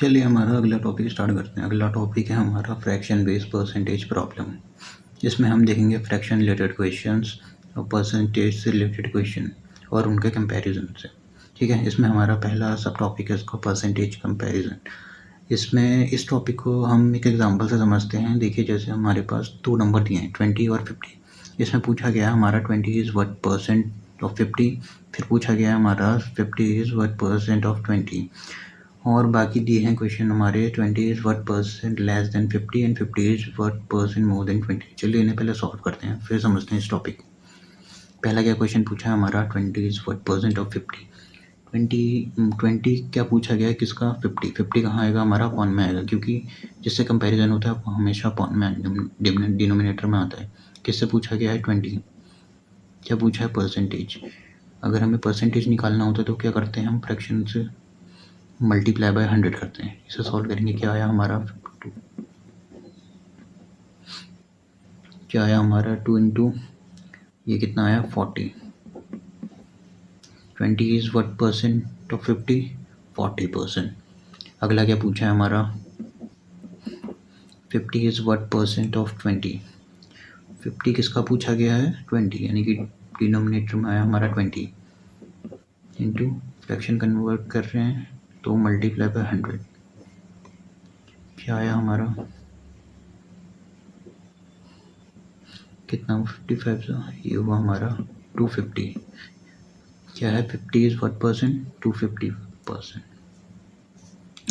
चलिए हमारा अगला टॉपिक स्टार्ट करते हैं। अगला टॉपिक है हमारा फ्रैक्शन बेस्ड परसेंटेज प्रॉब्लम। इसमें हम देखेंगे फ्रैक्शन रिलेटेड क्वेश्चंस और परसेंटेज से रिलेटेड क्वेश्चन और उनके कंपैरिजन से। ठीक है, इसमें हमारा पहला सब टॉपिक है इसका परसेंटेज कंपैरिजन। इसमें इस टॉपिक को हम एक एग्जांपल से समझते हैं। देखिए, जैसे हमारे पास दो नंबर दिए हैं 20 और 50। इसमें पूछा गया है हमारा 20 इज़ व्हाट परसेंट ऑफ 50, फिर पूछा गया है हमारा 50 इज़ व्हाट परसेंट ऑफ 20, और बाकी दिए हैं क्वेश्चन हमारे 20 is what percent less then 50 and 50 is what percent more than 20। चलिए इन्हें पहले सॉल्व करते हैं, फिर समझते हैं इस टॉपिक को। पहला क्या क्वेश्चन पूछा है हमारा 20 इज़ व्हाट परसेंट ऑफ 50। 20 क्या पूछा गया है, किसका? 50 कहाँ आएगा हमारा? अपॉन में आएगा, क्योंकि जिससे कंपैरिजन होता है वो हमेशा अपॉन में डिनोमिनेटर में आता है। किससे पूछा गया है? 20। क्या पूछा है? परसेंटेज। अगर हमें परसेंटेज निकालना होता है तो क्या करते हैं हम? फ्रैक्शन से मल्टीप्लाई बाय 100 करते हैं। इसे सॉल्व करेंगे, क्या आया हमारा? 2। क्या आया हमारा? 2 इंटू ये कितना आया? 40। 20 इज़ व्हाट परसेंट ऑफ 50? 40%। अगला क्या पूछा है हमारा? 50 इज़ व्हाट परसेंट ऑफ 20? 50 किसका पूछा गया है? 20, यानी कि डिनोमिनेटर में आया हमारा 20 इंटू फ्रैक्शन कन्वर्ट कर रहे हैं तो मल्टीप्लाई बाय 100। क्या आया हमारा? कितना? 55 से ये हुआ हमारा 250। क्या है? 50 इज़ व्हाट परसेंट? 250%।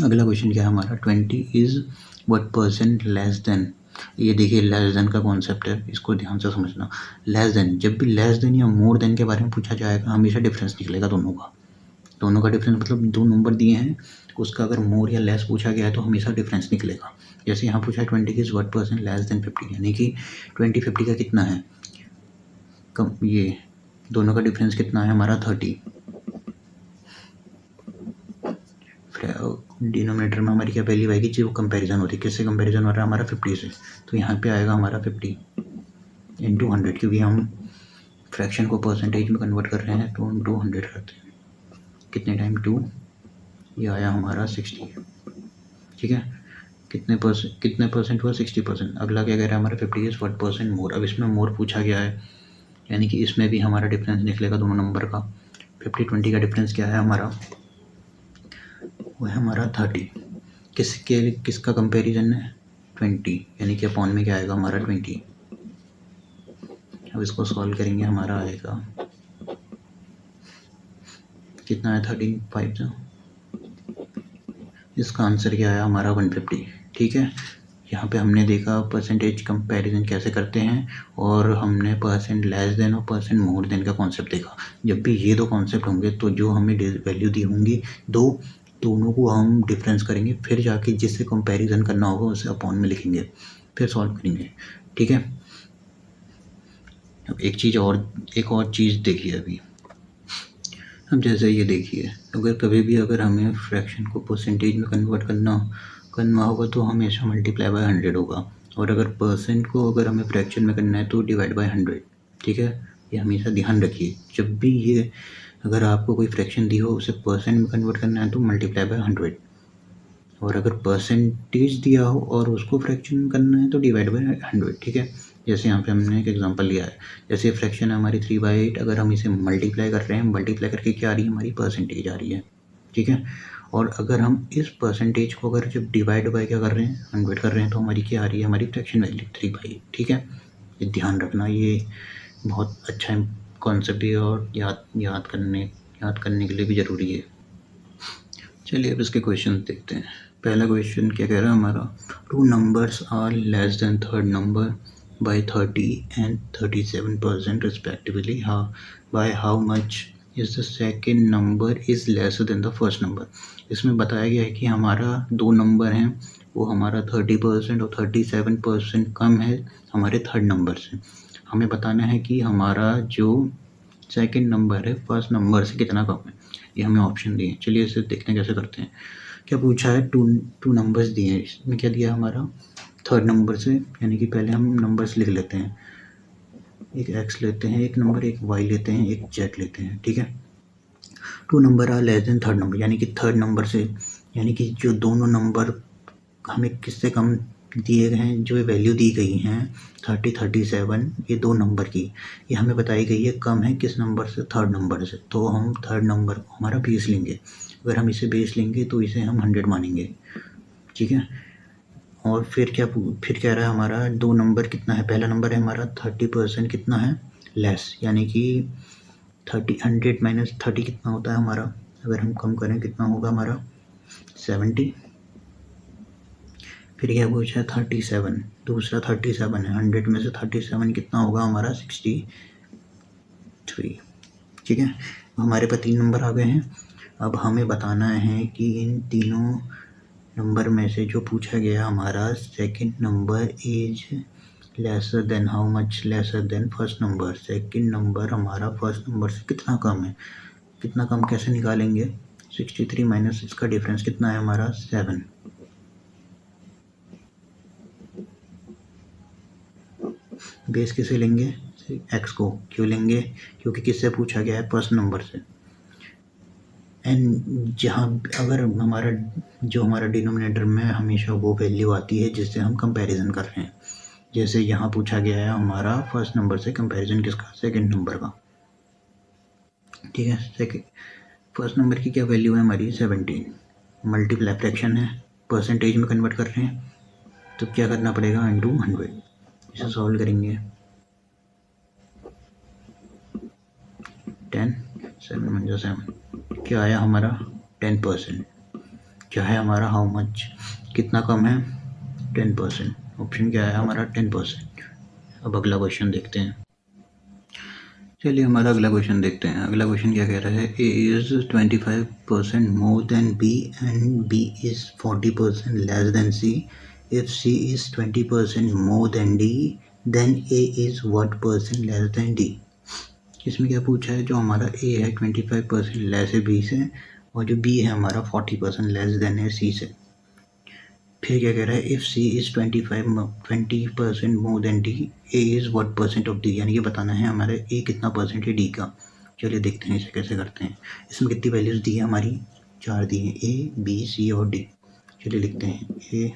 अगला क्वेश्चन क्या है हमारा? 20 is what percent less then. ये देखिए, लेस देन का कॉन्सेप्ट है, इसको ध्यान से समझना। लेस देन, जब भी लेस देन या मोर देन के बारे में पूछा जाएगा हमेशा डिफरेंस निकलेगा दोनों का डिफरेंस, मतलब दो नंबर दिए हैं उसका अगर मोर या लेस पूछा गया है तो हमेशा डिफरेंस निकलेगा। जैसे यहाँ पूछा है 20 is what percent less then 50, यानी कि 20 50 का कितना है? कम। ये दोनों का डिफरेंस कितना है हमारा? 30। डिनोमिनेटर में हमारी क्या वैल्यू आएगी? जो कंपैरिजन होती है, किससे कंपैरिजन हो रहा है हमारा? 50 से, तो यहाँ पे आएगा हमारा 50 इंटू 100, क्योंकि हम फ्रैक्शन को परसेंटेज में कन्वर्ट कर रहे हैं तो हम 200 करते हैं। कितने टाइम? 2। ये आया हमारा 60। ठीक है, कितने परसेंट हुआ? 60%। अगला क्या कह रहा है हमारा? 50 इज़ व्हाट परसेंट मोर। अब इसमें मोर पूछा गया है, यानी कि इसमें भी हमारा डिफरेंस निकलेगा दोनों नंबर का। 50-20 का डिफरेंस क्या है हमारा? वो है हमारा 30। किसका कंपैरिजन है? 20, यानी कि अपॉन में क्या आएगा हमारा? 20। अब इसको सॉल्व करेंगे, हमारा आएगा कितना है? 13 5। इसका आंसर क्या आया हमारा? 150। ठीक है, यहाँ पे हमने देखा परसेंटेज कंपैरिजन कैसे करते हैं, और हमने परसेंट लेस देन और परसेंट मोर देन का कॉन्सेप्ट देखा। जब भी ये दो कॉन्सेप्ट होंगे तो जो हमें वैल्यू दी होंगी दोनों को हम डिफरेंस करेंगे, फिर जाके जिससे कंपैरिजन करना होगा उसे अपॉन में लिखेंगे, फिर सॉल्व करेंगे। ठीक है, अब एक और चीज़ देखिए अभी। अब जैसे ये देखिए, अगर हमें फ्रैक्शन को परसेंटेज में कन्वर्ट करना होगा तो हमेशा मल्टीप्लाई बाय 100 होगा, और अगर परसेंट को अगर हमें फ्रैक्शन में करना है तो डिवाइड बाय 100। ठीक है, ये हमेशा ध्यान रखिए। जब भी ये अगर आपको कोई फ्रैक्शन दी हो उसे परसेंट में कन्वर्ट करना है तो मल्टीप्लाई बाय 100, और अगर परसेंटेज दिया हो और उसको फ्रैक्शन करना है तो डिवाइड बाय 100। ठीक है, जैसे यहाँ पे हमने एक एग्जांपल लिया है, जैसे फ्रैक्शन है हमारी 3/8, अगर हम इसे मल्टीप्लाई कर रहे हैं, मल्टीप्लाई करके क्या आ रही है हमारी? परसेंटेज आ रही है। ठीक है, और अगर हम इस परसेंटेज को अगर जब डिवाइड बाय क्या कर रहे हैं? 100 कर रहे हैं, तो हमारी क्या आ रही है? हमारी फ्रैक्शन वैल्यू 3/8। ठीक है, ये ध्यान रखना, ये बहुत अच्छा कॉन्सेप्ट है और याद करने के लिए भी ज़रूरी है। चलिए अब इसके क्वेश्चन देखते हैं। पहला क्वेश्चन क्या कह रहा है हमारा? 2 numbers are less than third number by 30 and 37% respectively. By how much is the second number is lesser than the first number. इसमें बताया गया है कि हमारा दो नंबर हैं, वो हमारा 30% और 37% कम है हमारे थर्ड नंबर से। हमें बताना है कि हमारा जो सेकेंड नंबर है फर्स्ट नंबर से कितना कम है। ये हमें ऑप्शन दिए हैं, चलिए इसे देखते हैं कैसे करते हैं। क्या पूछा है? टू नंबर्स दिए हैं, इसमें क्या दिया हमारा? थर्ड नंबर से, यानी कि पहले हम नंबर्स लिख लेते हैं। एक एक्स लेते हैं एक नंबर, एक वाई लेते हैं, एक जेड लेते हैं। ठीक है, 2 number are less than third number, यानी कि थर्ड नंबर से, यानी कि जो दोनों नंबर हमें किससे कम दिए गए हैं, जो वैल्यू दी गई हैं 30 37, ये दो नंबर की, ये हमें बताई गई है कम है किस नंबर से, थर्ड नंबर से। तो हम थर्ड नंबर को हमारा बेस लेंगे। अगर हम इसे बेस लेंगे तो इसे हम 100 मानेंगे, ठीक है। और फिर कह रहा है हमारा दो नंबर कितना है, पहला नंबर है हमारा 30% कितना है लेस, यानी कि 100 माइनस 30 कितना होता है हमारा, अगर हम कम करें कितना होगा हमारा 70। फिर क्या पूछा है 37, दूसरा 37 है, 100 में से 37 कितना होगा हमारा 63, ठीक है। हमारे पास 3 नंबर आ गए हैं। अब हमें बताना है कि इन तीनों नंबर में से जो पूछा गया हमारा second number is lesser then, how much lesser than first number, second number हमारा फर्स्ट नंबर से कितना कम है। कितना कम कैसे निकालेंगे, 63 माइनस इसका डिफरेंस कितना है हमारा 7। बेस किसे लेंगे, एक्स को। क्यों लेंगे, क्योंकि किससे पूछा गया है, फर्स्ट नंबर से। एंड जहाँ अगर हमारा डिनोमिनेटर में हमेशा वो वैल्यू आती है जिससे हम कंपैरिजन कर रहे हैं, जैसे यहाँ पूछा गया है हमारा फर्स्ट नंबर से कंपैरिजन किसका, सेकंड नंबर का, ठीक है। सेकंड फर्स्ट नंबर की क्या वैल्यू है हमारी 17, मल्टीप्लाई फ्रैक्शन है, परसेंटेज में कन्वर्ट कर रहे हैं, तो क्या करना पड़ेगा, इंटू 100। इसे सॉल्व करेंगे, 10 7 1 7, क्या आया हमारा 10%। क्या है हमारा हाउ मच, कितना कम है 10%, ऑप्शन क्या है हमारा 10%। अब अगला क्वेश्चन देखते हैं। चलिए हमारा अगला क्वेश्चन देखते हैं। अगला क्वेश्चन क्या कह रहा है, A is 25% more than B and B is 40% less than C. If C is 20% more than D then A is what percent less than D. इसमें क्या पूछा है, जो हमारा ए है 25% लेस है बी से, और जो बी है हमारा 40% लेस देन है सी से। फिर क्या कह रहा है, if C is 20% more than D, A is what percent of D, यानी कि बताना है हमारे ए कितना परसेंट है डी का। चलिए देखते हैं इसे कैसे करते हैं। इसमें कितनी वैल्यूज़ दी है हमारी, 4 दी हैं, ए बी सी और डी। चलिए लिखते हैं ए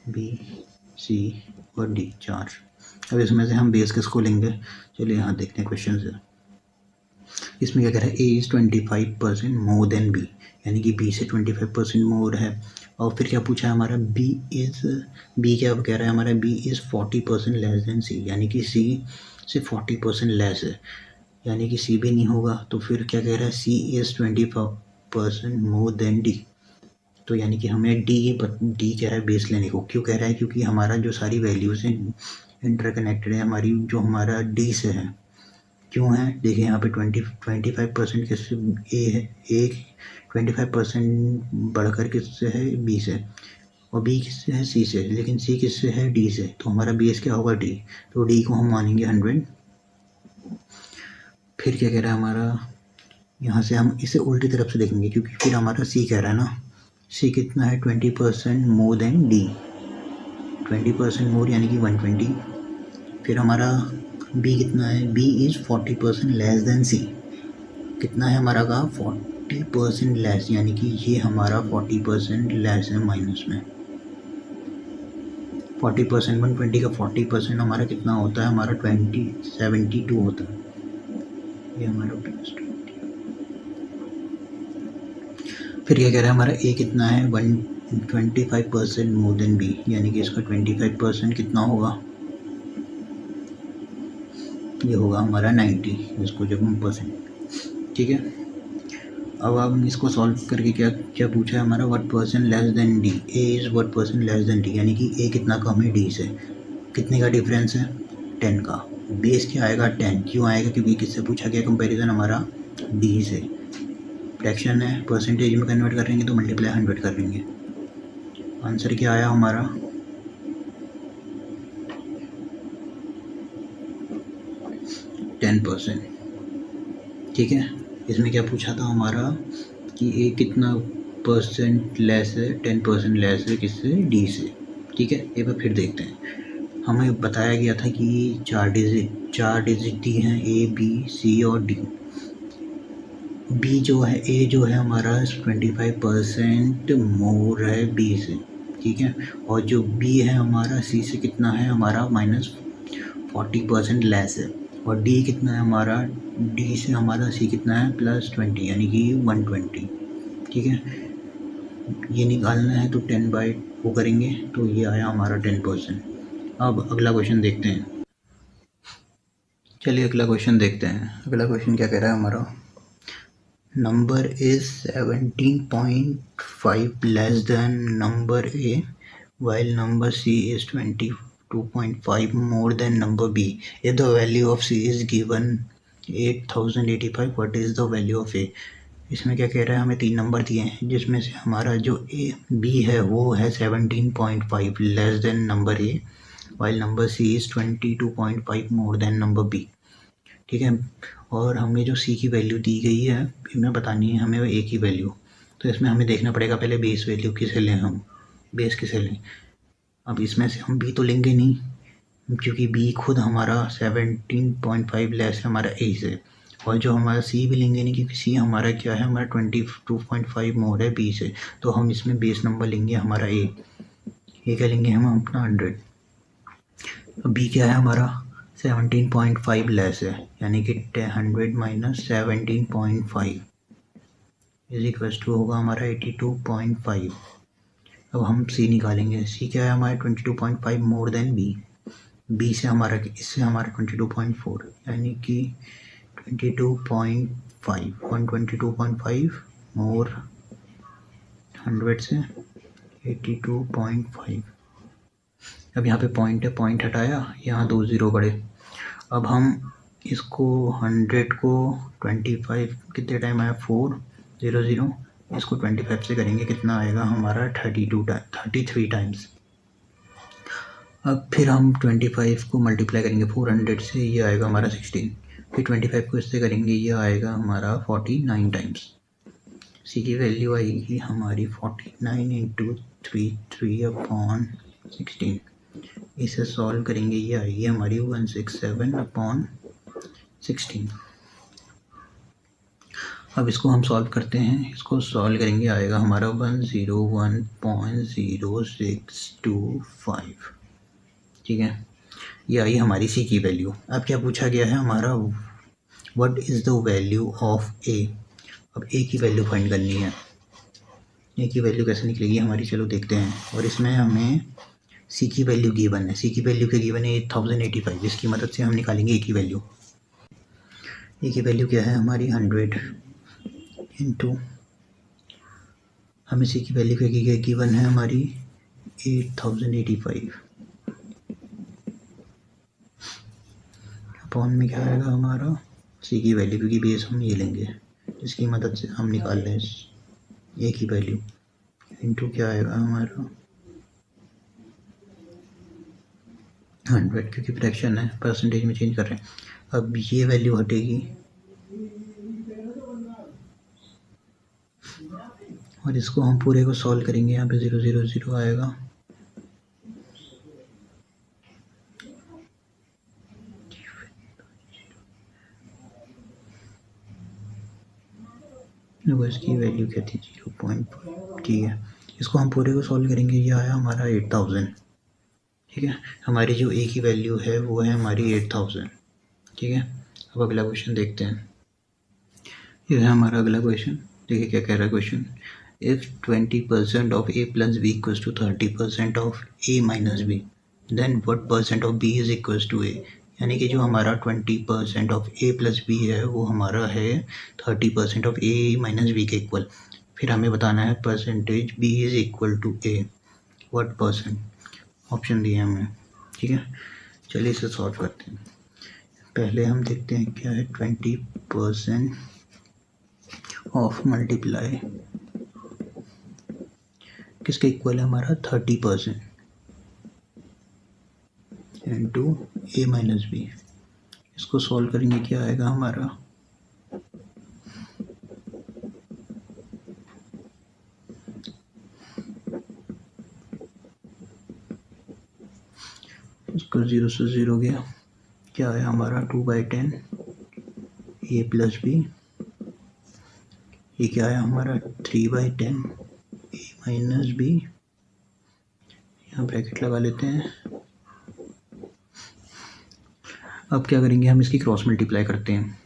बी सी और डी, 4। अब इसमें से हम बेस किसको लेंगे, चलिए यहाँ देखते हैं क्वेश्चन से। इसमें क्या कह रहा है, A is 25% more than B, यानी कि बी से 25% मोर है। और फिर क्या पूछा है हमारा, बी क्या कह रहा है हमारा, बी इज़ 40% लेस देन सी, यानी कि सी से 40% लेस है, यानी कि सी भी नहीं होगा। तो फिर क्या कह रहा है, सी इज़ 25% मोर देन डी, तो यानी कि हमें डी कह रहा है बेस लेने को। क्यों कह रहा है, क्योंकि हमारा जो सारी वैल्यूज़ हैं इंटरकनेक्टेड है, हमारी जो हमारा डी से है। क्यों है, देखिए यहाँ पे 25% किससे ए है, ए 25% बढ़कर किससे है, बी से, और बी किससे है, सी से, लेकिन सी किससे है, डी से। तो हमारा बेस क्या होगा, डी, तो डी को हम मानेंगे 100। फिर क्या कह रहा है हमारा, यहाँ से हम इसे उल्टी तरफ से देखेंगे, क्योंकि फिर हमारा सी कह रहा है ना, सी कितना है 20% मोर देन डी, 20% मोर यानी कि 120। फिर हमारा बी कितना है, बी इज़ 40% लेस देन सी, कितना है हमारा का 40% लेस, यानी कि ये हमारा 40% लेस है माइनस में। 40% 120 का 40% हमारा कितना होता है, हमारा 72 होता है, ये हमारा प्लस 20। फिर क्या कह रहा है हमारा ए कितना है, 125% मोर देन बी, यानी कि इसका 25% कितना होगा, ये होगा हमारा 90, इसको जब हम परसेंट, ठीक है। अब हम इसको सॉल्व करके क्या पूछा है हमारा, what percent less than D, A is what percent less than D, यानी कि ए कितना कम है डी से, कितने का डिफरेंस है, 10 का। बेस क्या आएगा, 10। क्यों आएगा, क्योंकि किससे पूछा गया कंपैरिजन, हमारा डी से। फ्रैक्शन है, परसेंटेज में कन्वर्ट करेंगे तो मल्टीप्लाई 100 करेंगे। आंसर क्या आया हमारा, 10%, ठीक है। इसमें क्या पूछा था हमारा कि ए कितना परसेंट लेस है, 10% लेस है किससे, डी से, ठीक है। एक बार फिर देखते हैं। हमें बताया गया था कि 4 डिजिट दी हैं, ए बी सी और डी, बी जो है, ए जो है हमारा 25% मोर है बी से, ठीक है। और जो बी है हमारा सी से कितना है, हमारा -40% लेस है। और डी कितना है हमारा, डी से हमारा सी कितना है +20, यानी कि 120, ठीक है। ये निकालना है तो 10 बाई वो करेंगे तो ये आया हमारा 10%। अब अगला क्वेश्चन देखते हैं। चलिए अगला क्वेश्चन देखते हैं। अगला क्वेश्चन क्या कह रहा है हमारा, number is 17.5 less than number A while number C is 22.5 more than number B. If the value of C is given 8085, what is the value of A? इसमें क्या कह रहा है, हमें 3 नंबर दिए हैं जिसमें से हमारा जो ए बी है वो है 17.5 less than number A while number C is 22.5 more than number B, ठीक है। और हमें जो सी की वैल्यू दी गई है इनमें बतानी है हमें ए की वैल्यू। तो इसमें हमें देखना पड़ेगा पहले बेस वैल्यू किसे लें, हम बेस किसे लें। अब इसमें से हम बी तो लेंगे नहीं, क्योंकि बी खुद हमारा 17.5 लेस है हमारा ए से। और जो हमारा सी भी लेंगे नहीं, क्योंकि सी हमारा क्या है, हमारा 22.5 मोर है बी से। तो हम इसमें बेस नंबर लेंगे हमारा ए क्या लेंगे हम अपना 100। बी क्या है हमारा 17.5 लेस है, यानी कि 100 माइनस 17.5 इज इक्वल्स टू होगा हमारा 82.5। अब हम सी निकालेंगे। सी क्या है हमारा 22.5 मोर देन बी। बी से हमारा, इससे हमारा 22.4, यानी कि 22.5 122.5 मोर 100 से 82.5। अब यहाँ पे पॉइंट है, पॉइंट हटाया, यहाँ 2 ज़ीरो बढ़े। अब हम इसको 100 को 25 कितने टाइम आया 400, इसको 25 से करेंगे कितना आएगा हमारा 33 टाइम्स। अब फिर हम 25 को मल्टीप्लाई करेंगे 400 से, ये आएगा हमारा 16। फिर 25 को इससे करेंगे, ये आएगा हमारा 49 टाइम्स। सी की वैल्यू आएगी हमारी 49 इंटू 3/16। इसे सॉल्व करेंगे, ये आएगी हमारी 167/16। अब इसको हम सॉल्व करते हैं। इसको सॉल्व करेंगे, आएगा हमारा 101.0625, ठीक है। ये आई हमारी सी की वैल्यू। अब क्या पूछा गया है हमारा, what is the value of A. अब ए की वैल्यू फाइंड करनी है। ए की वैल्यू कैसे निकलेगी हमारी, चलो देखते हैं। और इसमें हमें सी की वैल्यू गिवन है। सी की वैल्यू क्या गिवन है 8085। इसकी मदद से हम निकालेंगे ए की वैल्यू। ए की वैल्यू क्या है हमारी 100 इंटू, हमें सी की वैल्यू क्या गिवन है हमारी 8085 अपॉन में क्या आएगा हमारा सी की वैल्यू, क्योंकि बेस हम ये लेंगे इसकी मदद से हम निकाल लें ए की वैल्यू, इंटू क्या आएगा हमारा 100, क्योंकि फ्रैक्शन है, परसेंटेज में चेंज कर रहे हैं। अब ये वैल्यू हटेगी और इसको हम पूरे को सॉल्व करेंगे। यहाँ पे 000 आएगा। देखो इसकी वैल्यू क्या थी 0.5, ठीक है। इसको हम पूरे को सॉल्व करेंगे, ये आया हमारा 8000, ठीक है। हमारी जो ए की वैल्यू है वो है हमारी 8000, ठीक है। अब अगला क्वेश्चन देखते हैं। ये है हमारा अगला क्वेश्चन। देखिए क्या कह रहा है question, if 20% of A plus B equals to 30% of A minus B, then what percent of B is equals to A. यानी कि जो हमारा 20% ऑफ ए प्लस बी है वो हमारा है 30% ऑफ ए माइनस बी के इक्वल। फिर हमें बताना है percentage B is equal to A, what percent. Option दिए हमें, ठीक है। चलिए इसे सॉल्व करते हैं। पहले हम देखते हैं क्या है 20% ऑफ मल्टीप्लाई किसके इक्वल है हमारा 30% इंटू ए माइनस बी। इसको सॉल्व करेंगे, क्या आएगा हमारा इसको 0 से 0 गया, क्या आया हमारा 2/10 ए प्लस बी ये क्या है हमारा 3/10 ए माइनस बी, यहाँ ब्रैकेट लगा लेते हैं। अब क्या करेंगे, हम इसकी क्रॉस मल्टीप्लाई करते हैं।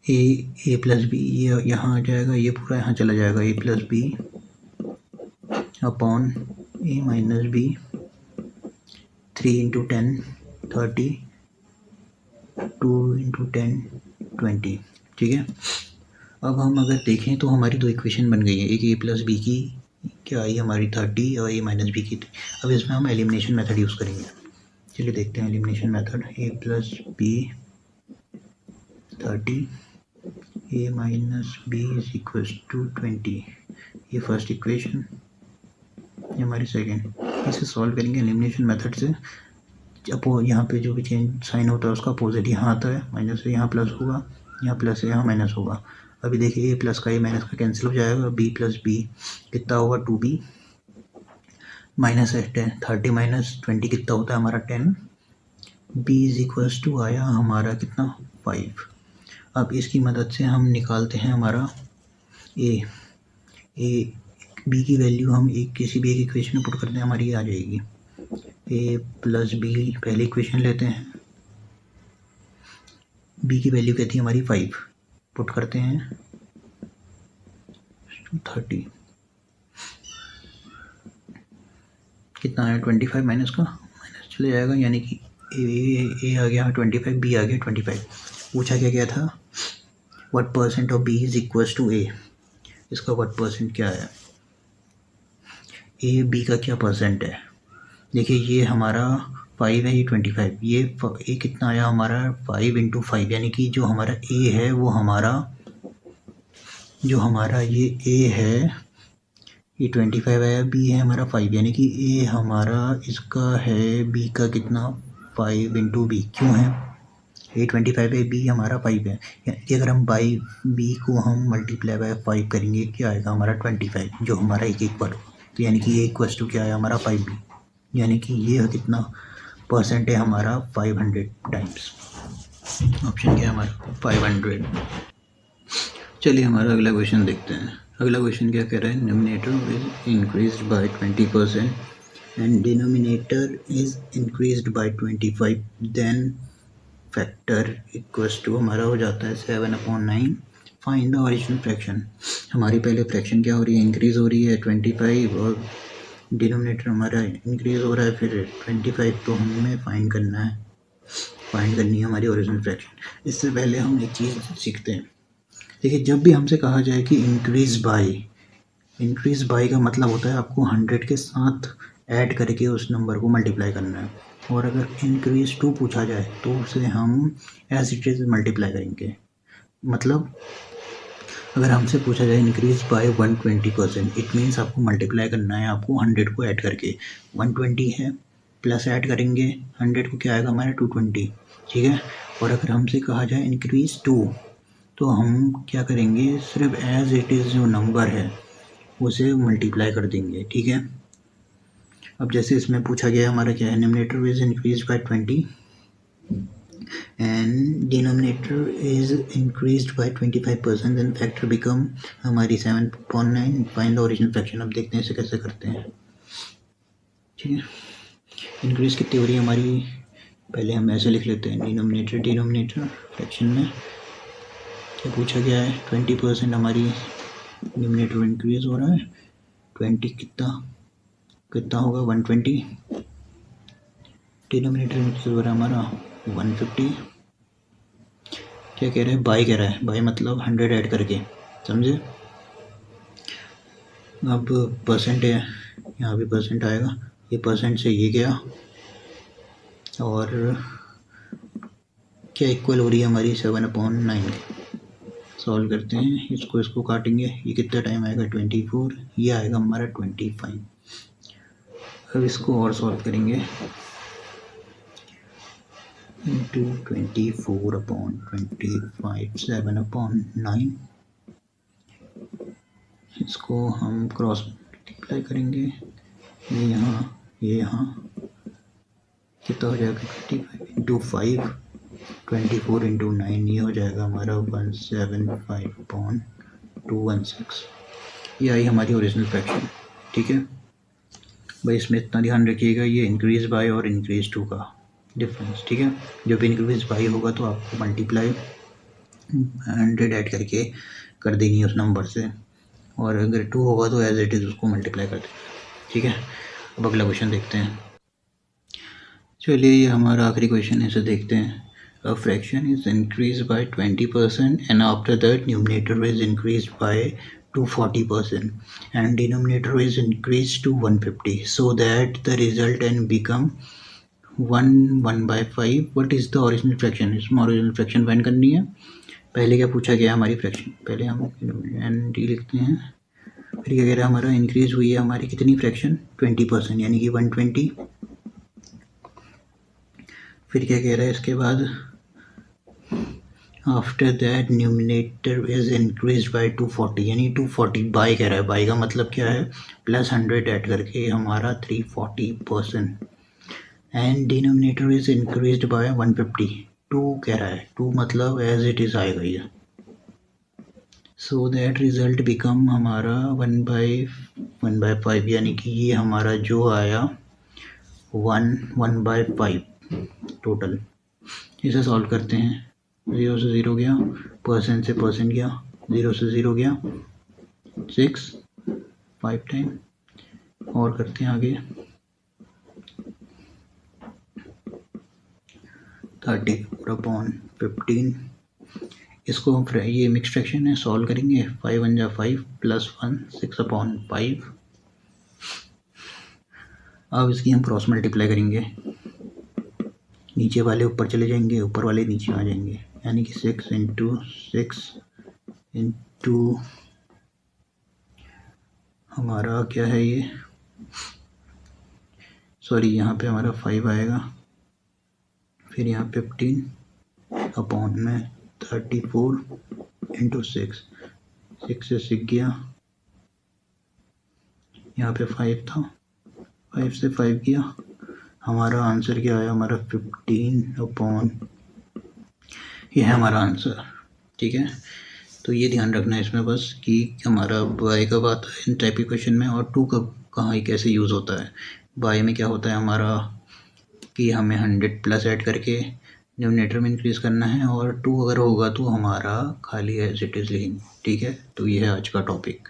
ए प्लस बी ये यहाँ आ जाएगा, ये पूरा यहाँ चला जाएगा, ए प्लस बी अपॉन ए माइनस बी, 3 × 10 30, 2 × 10 20। ठीक है, अब हम अगर देखें तो हमारी दो इक्वेशन बन गई है, एक ए प्लस बी की क्या आई हमारी 30 और ए माइनस बी की। अब इसमें हम एलिमिनेशन मेथड यूज़ करेंगे। चलिए देखते हैं elimination method. A plus B 30, A minus B is equals to 20, ये फर्स्ट इक्वेशन, ये हमारी सेकेंड। इसे सॉल्व करेंगे एलिमिनेशन मेथड से। अब यहाँ पे जो भी चेंज साइन होता है उसका अपोजिट यहाँ आता है, माइनस से यहाँ प्लस होगा, यहाँ प्लस से यहाँ माइनस होगा। अभी देखिए ए प्लस का ए माइनस का कैंसिल हो जाएगा, बी प्लस बी कितना होगा 2b, माइनस है 10, 30 माइनस 20 कितना होता है हमारा 10, b इज इक्वल्स टू आया हमारा कितना 5। अब इसकी मदद से हम निकालते हैं हमारा ए बी की वैल्यू हम किसी भी एक इक्वेशन में पुट करते हैं, हमारी ये आ जाएगी। ए प्लस बी पहली इक्वेशन लेते हैं, बी की वैल्यू कहती है हमारी 5, पुट करते हैं 30, कितना है 25, माइनस का माइनस चले जाएगा, यानी कि ए आ गया 25, बी आ गया 25। पूछा क्या गया था, what percent of B is equals to A, इसका व्हाट परसेंट क्या है, ए बी का क्या परसेंट है। देखिए ये हमारा 5 है, ये 25, ये कितना आया हमारा 5 × 5, यानी कि जो हमारा ए है वो हमारा, जो हमारा ये ए है ये 25 आया, बी है हमारा 5, यानी कि ए हमारा इसका है बी का कितना 5 × बी, क्यों है ए 25 है, बी हमारा 5 है, यानी कि अगर हम बाई बी को हम मल्टीप्लाई बाय 5 करेंगे क्या आएगा हमारा 25, जो हमारा एक इक्वल हो, तो यानी कि ये इक्वल टू क्या है हमारा 5b, यानी कि ये कितना परसेंट है हमारा 500 टाइम्स। ऑप्शन क्या है हमारा 500। चलिए हमारा अगला क्वेश्चन देखते हैं। अगला क्वेश्चन क्या कह रहा है, numerator is increased by 20% and denominator is increased by 25, then factor equals to हमारा हो जाता है 7/9। Find the original fraction. हमारी पहले फ्रैक्शन क्या हो रही है, इंक्रीज हो रही है 25 और डिनोमिनेटर हमारा इंक्रीज हो रहा है फिर 25, तो हमें फाइंड करनी है हमारी ओरिजिनल फ्रैक्शन। इससे पहले हम एक चीज़ सीखते हैं। देखिए जब भी हमसे कहा जाए कि इंक्रीज बाय का मतलब होता है आपको 100 के साथ ऐड करके उस नंबर को मल्टीप्लाई करना है, और अगर इंक्रीज टू पूछा जाए तो उसे हम एज इट इज मल्टीप्लाई करेंगे। मतलब अगर हमसे पूछा जाए इंक्रीज बाय 120%, इट मीन्स आपको मल्टीप्लाई करना है, आपको 100 को ऐड करके, 120 है प्लस ऐड करेंगे 100 को क्या आएगा हमारा 220, ठीक है। और अगर हमसे कहा जाए इंक्रीज टू, तो हम क्या करेंगे, सिर्फ एज इट इज़ जो नंबर है उसे मल्टीप्लाई कर देंगे, ठीक है। अब जैसे इसमें पूछा गया हमारा क्या है, numerator is increase by 20 and denominator is increased by 25%, then factor become हमारी 7/9। find the original fraction। अब देखते हैं इसे कैसे करते हैं, ठीक है। इंक्रीज कितनी हो रही है हमारी, पहले हम ऐसे लिख लेते हैं, डिनोमिनेटर फ्रैक्शन में क्या पूछा गया है 20% हमारी डिनोमिनेटर इंक्रीज हो रहा है, 20 कितना होगा 120, डिनोमिनेटर इंक्रीज हो रहा है हमारा 150। क्या कह रहा है, बाई कह रहा है, बाई मतलब 100 ऐड करके, समझे। अब परसेंट है, यहाँ भी परसेंट आएगा, ये परसेंट से ये गया, और क्या इक्वल हो रही है हमारी 7/9। सॉल्व करते हैं, इसको काटेंगे, ये कितना टाइम आएगा 24, ये आएगा हमारा 25। अब इसको और सॉल्व करेंगे, into 24/25 7/9, इसको हम क्रॉस मल्टीप्लाई करेंगे, ये यहाँ कितना हो जाएगा 25 × 5, 24 × 9, ये हो जाएगा हमारा 175/9। 216। ये आई हमारी ओरिजिनल फ्रैक्शन। ठीक है भाई, इसमें इतना ध्यान रखिएगा, ये इंक्रीज बाय और इंक्रीज टू का डिफरेंस। ठीक है, जब इंक्रीज बाय होगा तो आपको मल्टीप्लाई 100 ऐड करके कर देनी है उस नंबर से, और अगर 2 होगा तो एज इट इज़ उसको मल्टीप्लाई कर देना। ठीक है, अब अगला क्वेश्चन देखते हैं। चलिए, ये हमारा आखिरी क्वेश्चन है, इसे देखते हैं। A fraction is increased by 20% and after that numerator is increased by 240% and denominator is increased to 150 so that the result can become 1 by 5. What is the original fraction? इसमें original fraction फाइंड करनी है। पहले क्या पूछा गया हमारी fraction, पहले हम एन डी लिखते हैं। फिर क्या कह रहा है हमारा, इंक्रीज हुई है हमारी कितनी फ्रैक्शन, 20%, यानी कि 120। फिर क्या कह रहा है इसके बाद, after that numerator is increase by 240, यानी 240 बाय कह रहा है। बाय का मतलब क्या है, प्लस 100 ऐड करके हमारा 340%। And denominator is increase by 150, 2 कह रहा है, 2 मतलब एज इट इज आएगा ये। सो दैट रिजल्ट बिकम हमारा 1/5, यानी कि ये हमारा जो आया 1/5 टोटल। इसे सॉल्व करते हैं। 0 से 0 गया, परसेंट से परसेंट गया, 0 से 0 गया, 6 5 टाइम, और करते हैं आगे 34/15। इसको हम ये मिक्स फ्रैक्शन है, सॉल्व करेंगे। 5 1 जा 5 प्लस 1 6/5। अब इसकी हम क्रॉस मल्टीप्लाई करेंगे, नीचे वाले ऊपर चले जाएंगे, ऊपर वाले नीचे आ जाएंगे, यानी कि 6 इंटू 6 इंटू हमारा क्या है ये, सॉरी यहाँ पे हमारा 5 आएगा, फिर यहाँ 15 अपॉन में 34 इंटू 6 से 6 गया, यहाँ पे 5 था, 5 से 5 गया, हमारा आंसर क्या आया, हमारा 15 अपॉन, ये है हमारा आंसर। ठीक है, तो ये ध्यान रखना है इसमें बस कि हमारा बाय कब आता है इन टाइप के क्वेश्चन में, और 2 कब कहाँ कैसे यूज़ होता है। बाय में क्या होता है हमारा कि हमें 100 प्लस ऐड करके डिनोमिनेटर में इंक्रीज़ करना है, और 2 अगर होगा तो हमारा खाली एज इट इज़ लिखेंगे। ठीक है, तो ये है आज का टॉपिक।